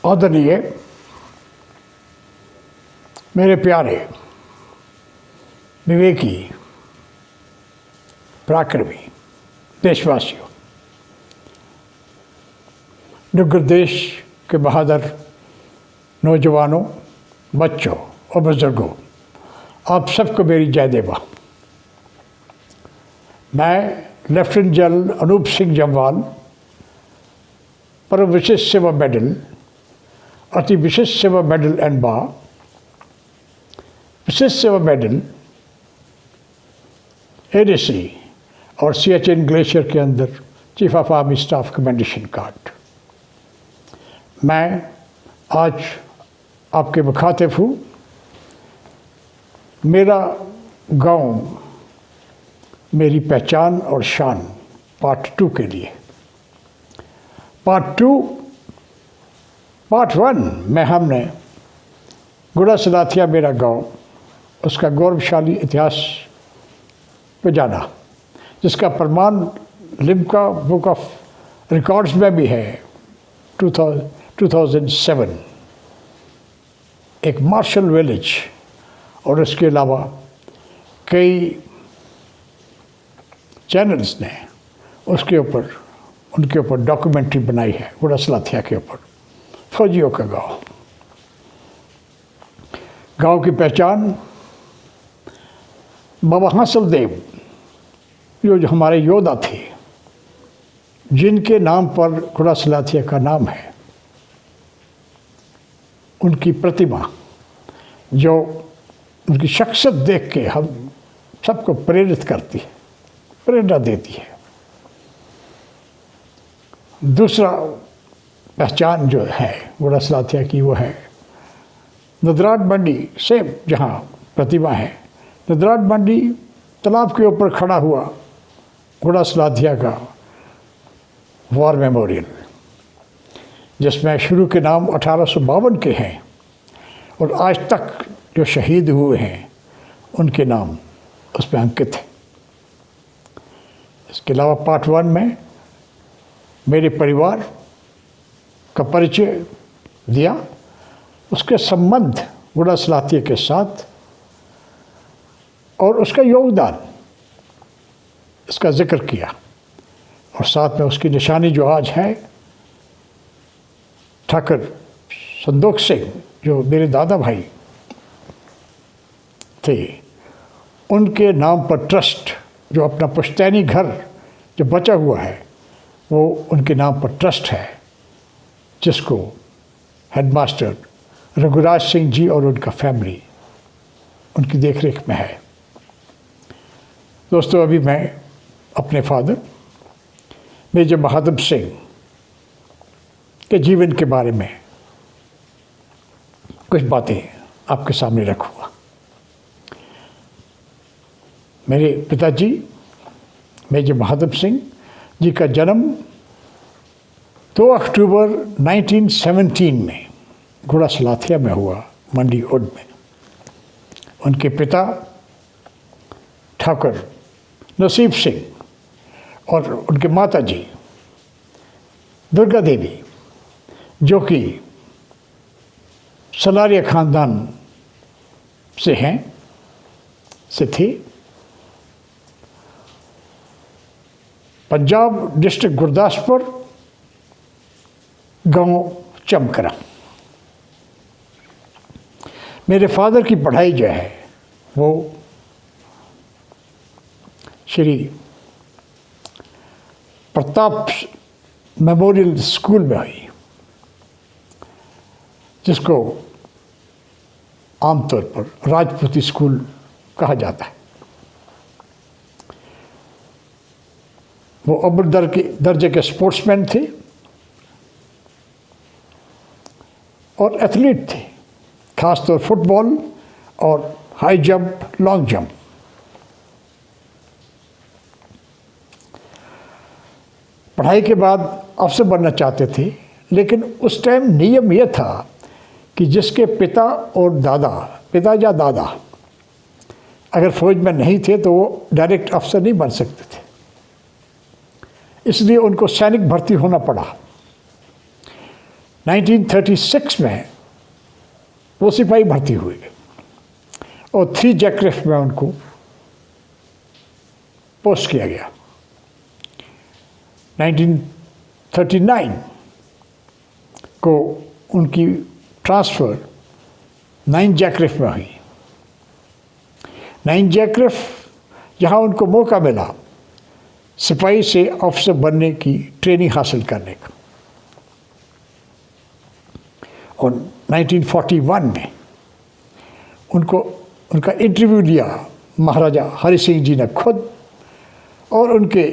आदरणीय मेरे प्यारे विवेकी पराक्रमी देशवासियों, डुग्गर देश के बहादुर नौजवानों, बच्चों और बुजुर्गों, आप सबको मेरी जय देवा। मैं लेफ्टिनेंट जनरल अनूप सिंह जम्वाल परम विशिष्ट सेवा मेडल, अति विशिष्ट सेवा मेडल एंड बा, विशिष्ट सेवा मेडल एडीसी और सियाचिन ग्लेशियर के अंदर chief of army staff commendation card. मैं आज आपके मुखातिब हूँ मेरा गांव मेरी पहचान और शान पार्ट 2 के लिए। पार्ट 1 में हमने गुड़ा सलाथिया मेरा गांव, उसका गौरवशाली इतिहास पे जाना, जिसका प्रमाण लिम्का बुक ऑफ रिकॉर्ड्स में भी है। 2007 एक मार्शल विलेज और उसके अलावा कई चैनल्स ने उनके ऊपर डॉक्यूमेंट्री बनाई है। गुड़ा सलाथिया के ऊपर फौजियों का गांव की पहचान बाबा हासिल देव जो हमारे योद्धा थे, जिनके नाम पर गुड़ा सलाथिया का नाम है, उनकी प्रतिमा, जो उनकी शख्सियत देख के हम सबको प्रेरित करती है, प्रेरणा देती है। दूसरा पहचान जो है गुड़ा सलाथिया की, वो है नदराट मंडी से जहाँ प्रतिमा है। नदराट मंडी तालाब के ऊपर खड़ा हुआ गुड़ा सलाथिया का वॉर मेमोरियल, जिसमें शुरू के नाम 1852 के हैं और आज तक जो शहीद हुए हैं उनके नाम उसमें अंकित है। इसके अलावा पार्ट 1 में मेरे परिवार का परिचय दिया, उसके संबंध गुड़ा सलाथिया के साथ और उसका योगदान, इसका जिक्र किया, और साथ में उसकी निशानी जो आज है, ठाकुर संदोख सिंह जो मेरे दादा भाई थे, उनके नाम पर ट्रस्ट, जो अपना पुश्तैनी घर जो बचा हुआ है वो उनके नाम पर ट्रस्ट है, जिसको हेडमास्टर रघुराज सिंह जी और उनका फैमिली उनकी देखरेख में है। दोस्तों, अभी मैं अपने फादर मेजर बहादुर सिंह के जीवन के बारे में कुछ बातें आपके सामने रखूँगा। मेरे पिताजी मेजर बहादुर सिंह जी का जन्म 2 अक्टूबर 1917 में गुड़ा सलाथिया में हुआ, मंडी उड में। उनके पिता ठाकुर नसीब सिंह और उनके माता जी दुर्गा देवी, जो कि सलारिया खानदान से थी, पंजाब डिस्ट्रिक्ट गुरदासपुर, गांव चमकरा। मेरे फादर की पढ़ाई जो है वो श्री प्रताप मेमोरियल स्कूल में हुई, जिसको आमतौर पर राजपूती स्कूल कहा जाता है। वो अव्वल दर्जे के स्पोर्ट्समैन थे और एथलीट थे, खासतौर फुटबॉल और हाई जंप, लॉन्ग जंप। पढ़ाई के बाद अफसर बनना चाहते थे, लेकिन उस टाइम नियम यह था कि जिसके पिता और दादा, पिता या दादा अगर फौज में नहीं थे तो वो डायरेक्ट अफसर नहीं बन सकते थे, इसलिए उनको सैनिक भर्ती होना पड़ा। 1936 में वो सिपाही भर्ती हुए और 3 जैकरेफ में उनको पोस्ट किया गया। 1939 को उनकी ट्रांसफ़र 9 जैकरेफ में हुई। 9 जैकरेफ जहाँ उनको मौका मिला सिपाही से ऑफिसर बनने की ट्रेनिंग हासिल करने का। और 1941 में उनका इंटरव्यू लिया महाराजा हरि सिंह जी ने खुद, और उनके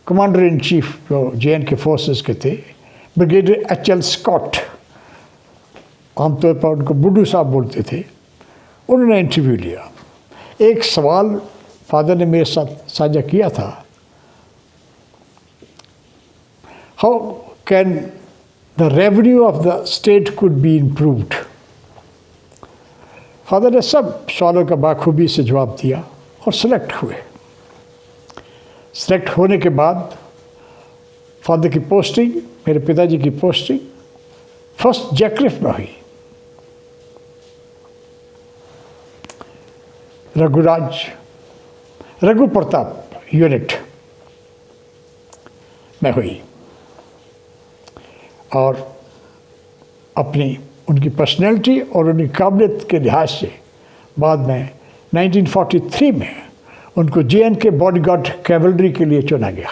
कमांडर इन चीफ जो JNK फोर्सेस के थे ब्रिगेडियर HL स्कॉट, आमतौर पर उनको बुड्ढू साहब बोलते थे, उन्होंने इंटरव्यू लिया। एक सवाल फादर ने मेरे साथ साझा किया था, how can the revenue of the state could be improved. Father ने सब सवालों का बाखूबी से जवाब दिया और सेलेक्ट हुए। सेलेक्ट होने के बाद फादर की पोस्टिंग, मेरे पिताजी की पोस्टिंग 1st जैकरेफ में हुई। रघु प्रताप यूनिट में हुई, और उनकी पर्सनैलिटी और उनकी काबिलियत के लिहाज से बाद में 1943 में उनको JNK बॉडीगार्ड कैवलरी के लिए चुना गया।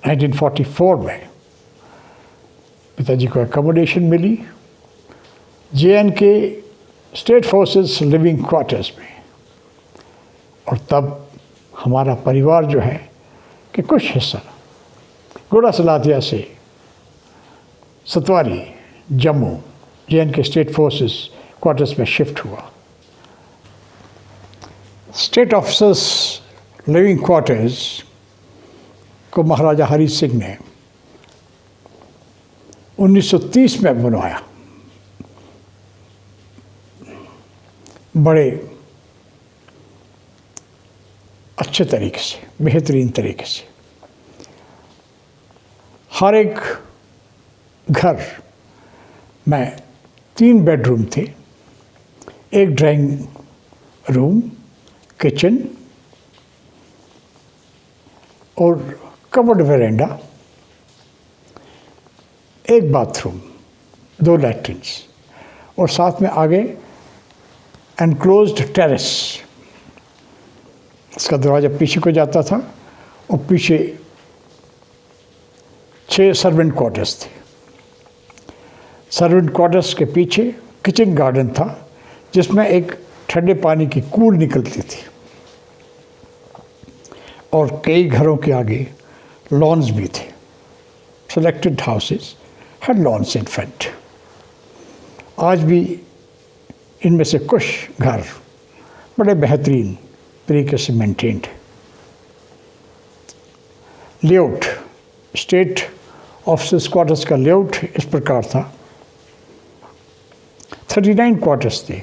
1944 में पिताजी को एकोमोडेशन मिली JNK state forces living quarters में, और तब हमारा परिवार जो है कि कुछ हिस्सा घोड़ा सलातिया से Satwari Jammu JNK state forces quarters में शिफ्ट हुआ। स्टेट ऑफिसर्स लिविंग क्वार्टर्स को महाराजा हरि सिंह ने 1930 में बनवाया, बड़े अच्छे तरीके से, बेहतरीन तरीके से। हर एक घर में 3 बेडरूम थे, एक ड्राइंग रूम, किचन और कवर्ड वेरेंडा, एक बाथरूम, 2 लैट्रिन्स, और साथ में आगे एनक्लोज्ड टेरेस। इसका दरवाज़ा पीछे को जाता था और पीछे 6 सर्वेंट क्वार्टर्स थे। सर्वेंट क्वार्टर्स के पीछे किचन गार्डन था जिसमें एक ठंडे पानी की कूल निकलती थी, और कई घरों के आगे लॉन्स भी थे। Selected houses had lawns in front. आज भी इनमें से कुछ घर बड़े बेहतरीन तरीके से maintained. Layout, state officers quarters का लेआउट इस प्रकार था। 39 क्वार्टर्स थे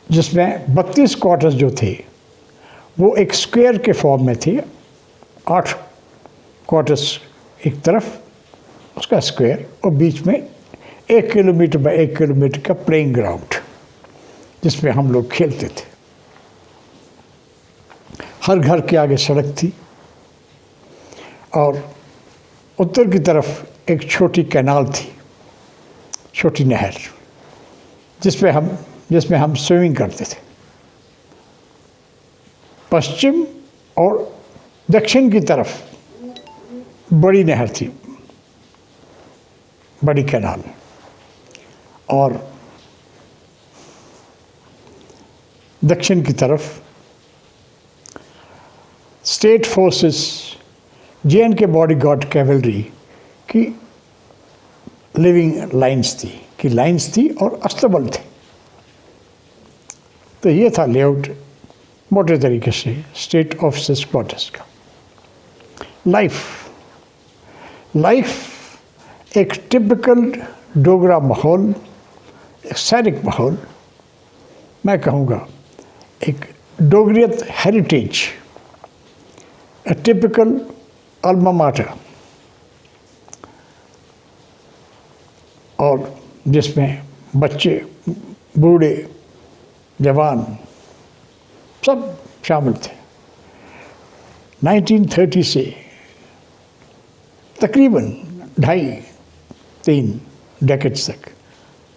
जिसमें 32 क्वार्टर्स जो थे वो एक स्क्वायर के फॉर्म में थे। 8 क्वार्टर्स एक तरफ, उसका स्क्वायर, और बीच में 1 किलोमीटर बाय 1 किलोमीटर का प्लेइंग ग्राउंड जिसमें हम लोग खेलते थे। हर घर के आगे सड़क थी, और उत्तर की तरफ एक छोटी कैनाल थी, छोटी नहर, जिसमें हम स्विमिंग करते थे। पश्चिम और दक्षिण की तरफ बड़ी नहर थी, बड़ी कैनाल, और दक्षिण की तरफ state forces JNK bodyguard cavalry की लिविंग लाइंस थी और अस्तबल थे। तो ये था लेआउट मोटे तरीके से स्टेट ऑफिसर्स क्वार्टर्स का। लाइफ एक टिपिकल डोगरा माहौल, एक सैनिक माहौल, मैं कहूँगा एक डोगरियत heritage a typical alma mater, और जिसमें बच्चे, बूढ़े, जवान सब शामिल थे। 1930 से तकरीबन 2.5-3 डेकेड्स तक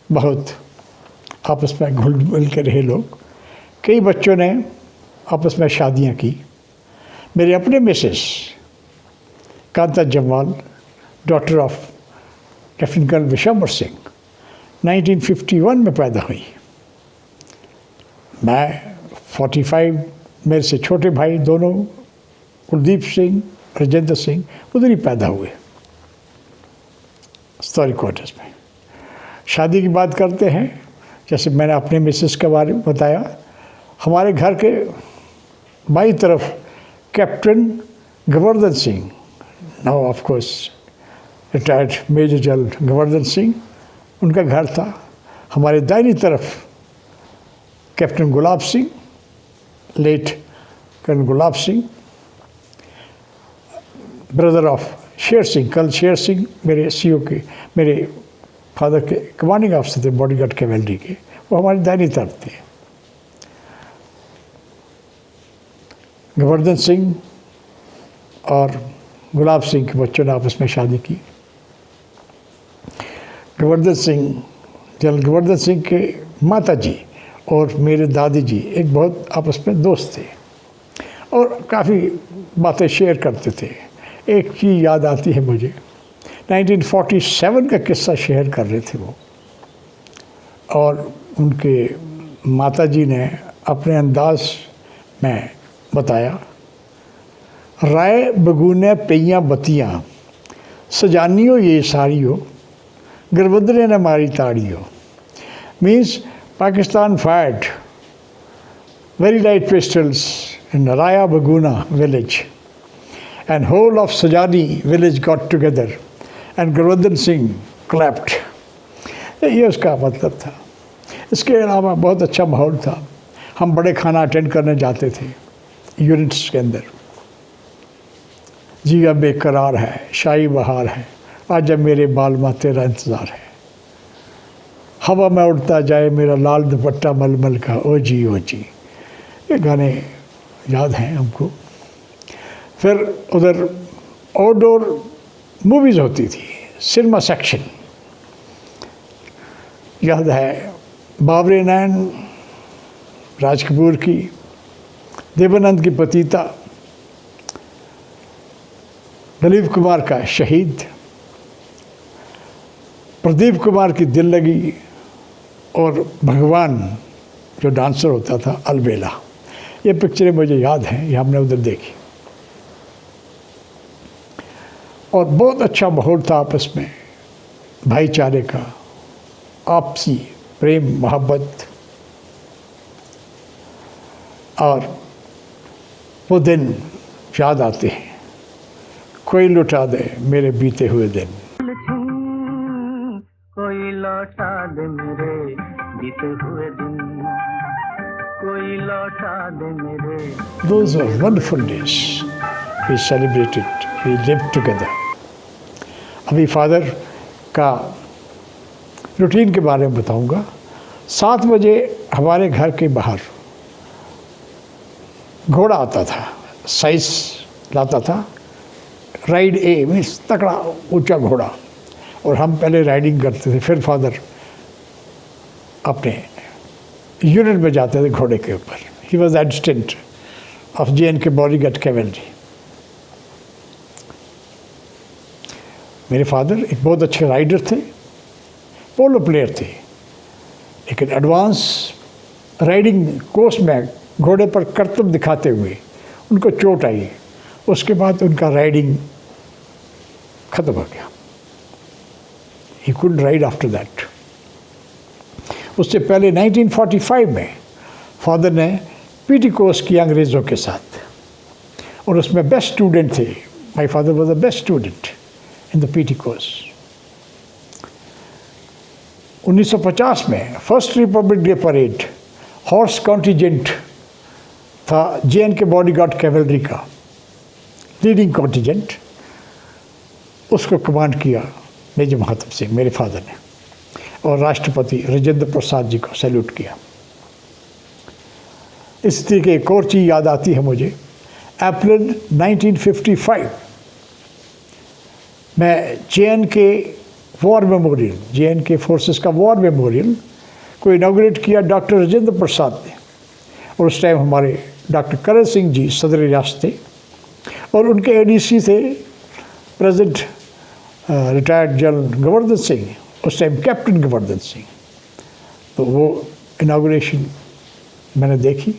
बहुत आपस में घुल मिल के रहे लोग। कई बच्चों ने आपस में शादियां की। मेरे अपने Mrs Kanta Jamwal, daughter of lieutenant colonel Vishambar Singh, 1951 में पैदा हुई। मैं 45, मेरे से छोटे भाई दोनों कुलदीप सिंह, राजेंद्र सिंह उधर ही पैदा हुए, स्टोरी क्वार्टर्स में। शादी की बात करते हैं, जैसे मैंने अपने मिसेस के बारे में बताया, हमारे घर के बाईं तरफ captain Govardhan Singh, now of course retired major general Govardhan Singh, उनका घर था। हमारे दाहिनी तरफ captain Gulab Singh, late colonel Gulab Singh, brother of Sher Singh, colonel Sher Singh मेरे सीओ के, मेरे फादर के कमांडिंग ऑफिसर थे बॉडीगार्ड कैवेलरी के, वो हमारी दाहिनी तरफ थे। गोवर्धन सिंह और गुलाब सिंह के बच्चों ने आपस में शादी की। गोवर्धन सिंह, जनरल गोवर्धन सिंह के माता जी और मेरे दादी जी एक बहुत आपस में दोस्त थे और काफ़ी बातें शेयर करते थे। एक चीज़ याद आती है मुझे, 1947 का किस्सा शेयर कर रहे थे वो, और उनके माता जी ने अपने अंदाज में बताया, राय बगुने पइयां बत्तियां, सजानियो ये सारियो, गर्भद्रे ने मारी ताड़ियो। Means Pakistan fired very light pistols in Raya Baguna village, and whole of Sajani village got together and Gurvardhan Singh clapped. ये उसका मतलब था। इसके अलावा बहुत अच्छा माहौल था। हम बड़े खाना अटेंड करने जाते थे यूनिट्स के अंदर। जिया बेकरार है, शाही बहार है, आज जब मेरे बाल माँ तेरा इंतज़ार है, हवा में उड़ता जाए मेरा लाल दुपट्टा मलमल का, ओ जी ओ जी। ये गाने याद हैं हमको। फिर उधर आउटडोर मूवीज़ होती थी, सिनेमा सेक्शन याद है, बाबरे नैन, राज कपूर की, देवानंद की पतिता, दिलीप कुमार का शहीद, प्रदीप कुमार की दिल लगी, और भगवान जो डांसर होता था अलबेला। ये पिक्चरें मुझे याद हैं, ये हमने उधर देखी। और बहुत अच्छा माहौल था आपस में, भाईचारे का, आपसी प्रेम मोहब्बत। और वो दिन याद आते हैं, कोई लुटा दे मेरे बीते हुए दिन, कोई लौटा दे मेरे बीते हुए दिन, कोई लौटा दे मेरे। Those were wonderful days. We celebrated, we lived together. अभी फादर का रूटीन के बारे में बताऊंगा। 7 बजे हमारे घर के बाहर घोड़ा आता था, साइज लाता था, राइड ए मीन्स तकड़ा ऊंचा घोड़ा, और हम पहले राइडिंग करते थे। फिर फादर अपने यूनिट में जाते थे घोड़े के ऊपर। He was adjutant of JNK bodyguard cavalry. मेरे फादर एक बहुत अच्छे राइडर थे, पोलो प्लेयर थे, लेकिन एडवांस राइडिंग कोर्स में घोड़े पर करतब दिखाते हुए उनको चोट आई। उसके बाद उनका राइडिंग ख़त्म हो गया। He couldn't ride after that. उससे पहले 1945 में फादर ने पीटी कोर्स किया अंग्रेज़ों के साथ, और उसमें बेस्ट स्टूडेंट थे। My father was the best student in the PT course. 1950 में first Republic day parade horse contingent था JNK बॉडीगार्ड कैवेलरी का, लीडिंग कॉन्टिजेंट, उसको कमांड किया मेजर महात्म सिंह मेरे फादर ने, और राष्ट्रपति राजेंद्र प्रसाद जी को सैल्यूट किया। इस तरीके एक और चीज़ याद आती है मुझे। अप्रैल 1955 मैं JNK war memorial, JNK forces का वॉर मेमोरियल को इनाग्रेट किया डॉक्टर राजेंद्र प्रसाद ने, और उस टाइम हमारे डॉक्टर करण सिंह जी सदर रियासत थे, और उनके ADC थे president retired general Govardhan Singh, उस टाइम कैप्टन गोवर्धन सिंह। तो वो इनाग्रेशन मैंने देखी,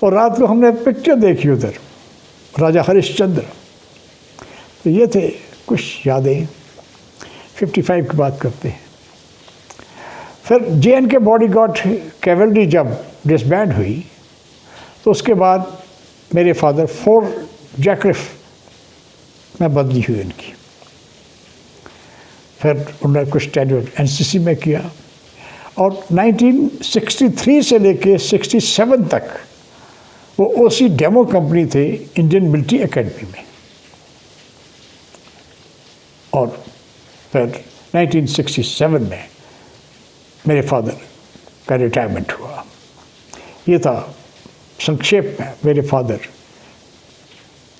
और रात को हमने पिक्चर देखी उधर, राजा हरिश्चंद्र। तो ये थे कुछ यादें। 55 की बात करते हैं। फिर JNK बॉडीगार्ड कैवलरी जब डिसबैंड हुई, तो उसके बाद मेरे फादर फोर्ट जैकरिफ में बदली हुई उनकी। फिर उन्होंने कुछ टेन्योर NCC में किया, और 1963 से लेके 67 तक वो OC डेमो कंपनी थे इंडियन मिलिट्री एकेडमी में, और फिर 1967 में मेरे फादर का रिटायरमेंट हुआ। ये था संक्षेप में मेरे फादर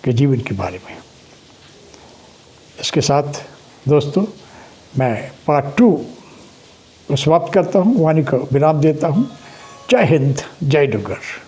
के जीवन के बारे में। इसके साथ दोस्तों मैं पार्ट 2 को समाप्त करता हूँ, वाणी को विराम देता हूँ। जय हिंद, जय डुग्गर।